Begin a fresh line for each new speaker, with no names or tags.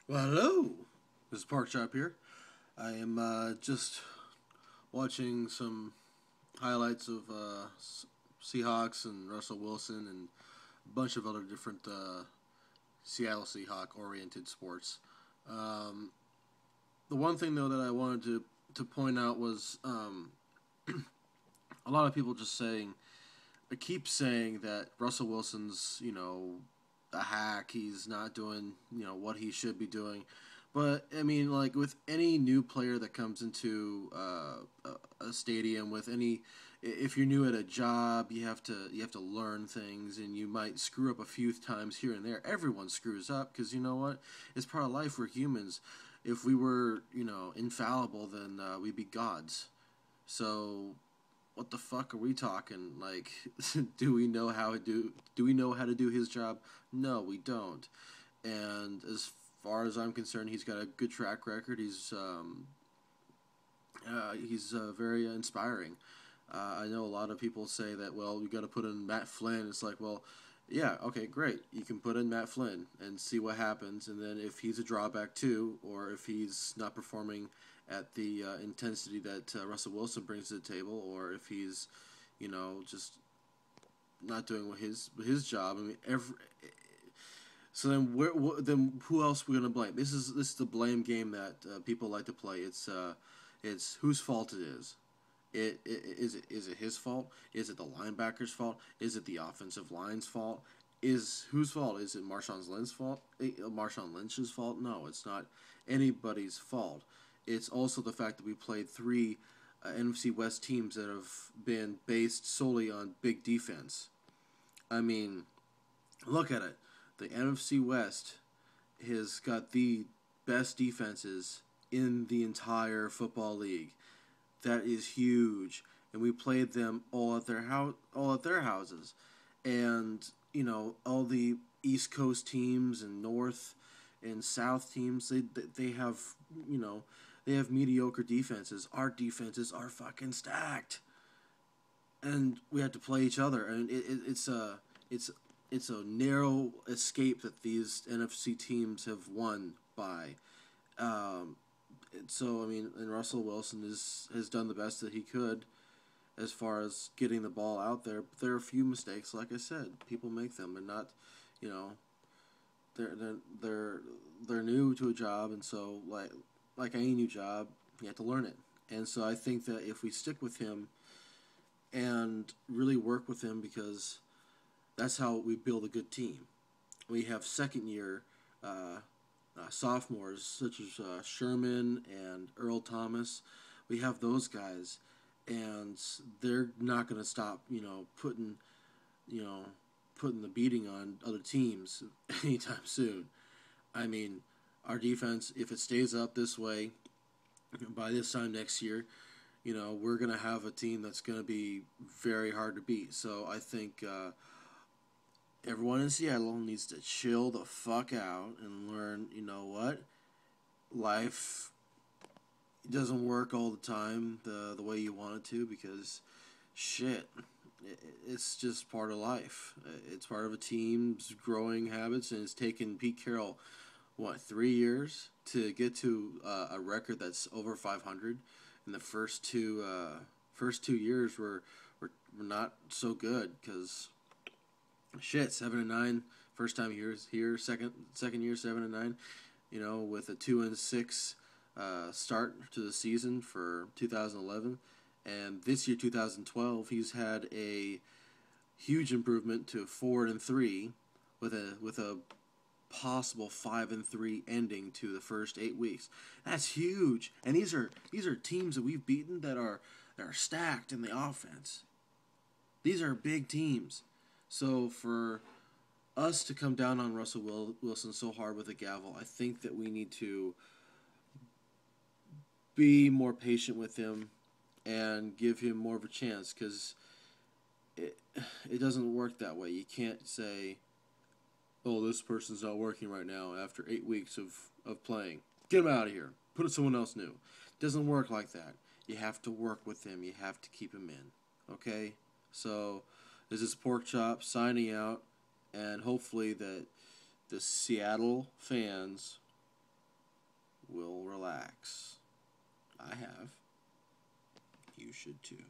Well, hello. This is Park Chop here. I am just watching some highlights of Seahawks and Russell Wilson and a bunch of other different Seattle Seahawk oriented sports. Um, the one thing though that I wanted to point out was a lot of people just saying, keep saying that Russell Wilson's a hack. He's not doing what he should be doing. But I mean, like with any new player that comes into a stadium, with any, if you're new at a job, you have to learn things, and you might screw up a few times here and there. Everyone screws up because you know what? It's part of life. We're humans. If we were infallible, then we'd be gods. So what the fuck are we talking? Like, do we know how to do his job? No, we don't. And as far as I'm concerned, he's got a good track record. He's very inspiring. I know a lot of people say that, well, you got to put in Matt Flynn. It's like, well, yeah, okay, great. You can put in Matt Flynn and see what happens, and then if he's a drawback too, or if he's not performing at the intensity that Russell Wilson brings to the table, or if he's, just not doing his job. I mean, so then then who else are we gonna blame? This is the blame game that people like to play. It's whose fault it is. Is it his fault? Is it the linebacker's fault? Is it the offensive line's fault? Is whose fault? Is it Marshawn Lynch's fault? Marshawn Lynch's fault? No, it's not anybody's fault. It's also the fact that we played three NFC West teams that have been based solely on big defense. I mean, look at it. The NFC West has got the best defenses in the entire football league. That is huge, and we played them all at their houses, and all the East Coast teams and North and South teams they have they have mediocre defenses. Our defenses are fucking stacked, and we have to play each other, and it's it's a narrow escape that these NFC teams have won by. Um, so I mean, and Russell Wilson has done the best that he could as far as getting the ball out there. But there are a few mistakes, like I said, people make them, and not, you know, they're they're they're they're new to a job, and so like any new job, you have to learn it. And so I think that if we stick with him and really work with him, because that's how we build a good team. We have second year sophomores such as Sherman and Earl Thomas. We have those guys, and they're not going to stop. You know, putting the beating on other teams anytime soon. I mean, our defense, if it stays up this way, by this time next year, we're going to have a team that's going to be very hard to beat. So I think everyone in Seattle needs to chill the fuck out and learn, you know what? Life doesn't work all the time the way you want it to, because shit, it's just part of life. It's part of a team's growing habits, and it's taken Pete Carroll, what, 3 years to get to a record that's over 500. In the first 2 years were not so good, because shit, 7-9. First time here, second year 7-9. With a 2-6 start to the season for 2011, and this year 2012, he's had a huge improvement to 4-3, with a possible 5-3 ending to the first 8 weeks. That's huge, and these are teams that we've beaten that are stacked in the offense. These are big teams. So for us to come down on Russell Wilson so hard with a gavel, I think that we need to be more patient with him and give him more of a chance, because it, it doesn't work that way. You can't say, oh, this person's not working right now after 8 weeks of playing. Get him out of here. Put someone else new. It doesn't work like that. You have to work with him. You have to keep him in. Okay? So this is Pork Chop signing out, and hopefully that the Seattle fans sacks. I have. You should too.